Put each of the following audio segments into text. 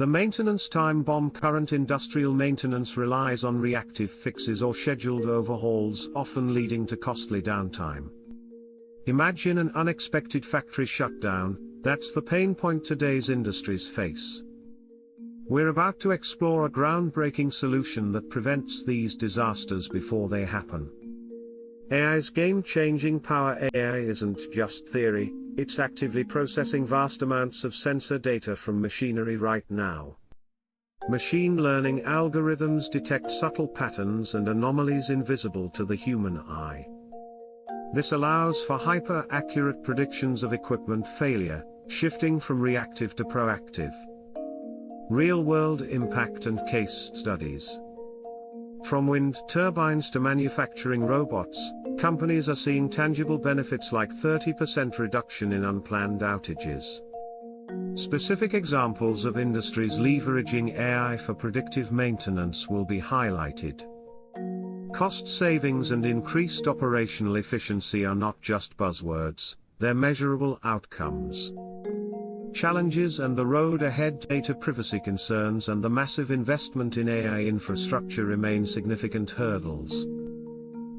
The maintenance time bomb. Current industrial maintenance relies on reactive fixes or scheduled overhauls, often leading to costly downtime. Imagine an unexpected factory shutdown. That's the pain point today's industries face. We're about to explore a groundbreaking solution that prevents these disasters before they happen. AI's game-changing power. AI isn't just theory, it's actively processing vast amounts of sensor data from machinery right now. Machine learning algorithms detect subtle patterns and anomalies invisible to the human eye. This allows for hyper-accurate predictions of equipment failure, shifting from reactive to proactive. Real-world impact and case studies. From wind turbines to manufacturing robots, companies are seeing tangible benefits like 30% reduction in unplanned outages. Specific examples of industries leveraging AI for predictive maintenance will be highlighted. Cost savings and increased operational efficiency are not just buzzwords, they're measurable outcomes. Challenges and the road ahead. Data privacy concerns and the massive investment in AI infrastructure remain significant hurdles.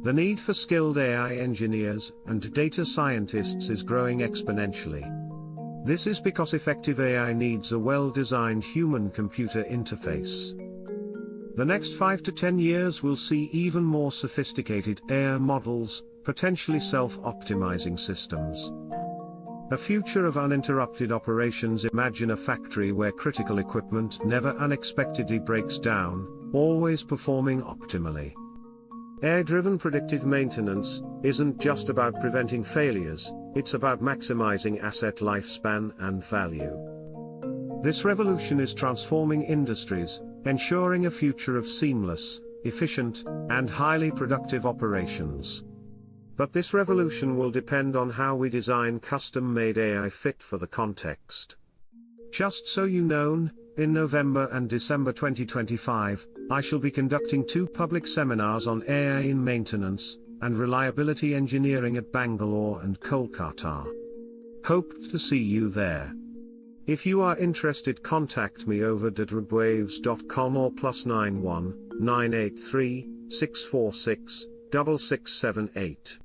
The need for skilled AI engineers and data scientists is growing exponentially. This is because effective AI needs a well-designed human-computer interface. The next 5 to 10 years will see even more sophisticated AI models, potentially self-optimizing systems. A future of uninterrupted operations. Imagine a factory where critical equipment never unexpectedly breaks down, always performing optimally. AI-driven predictive maintenance isn't just about preventing failures, it's about maximizing asset lifespan and value. This revolution is transforming industries, ensuring a future of seamless, efficient, and highly productive operations. But this revolution will depend on how we design custom-made AI fit for the context. Just so you know, in November and December 2025, I shall be conducting 2 public seminars on AI in maintenance and reliability engineering at Bangalore and Kolkata. Hope to see you there. If you are interested, contact me over @dribwaves.com or +91 983 646 6678.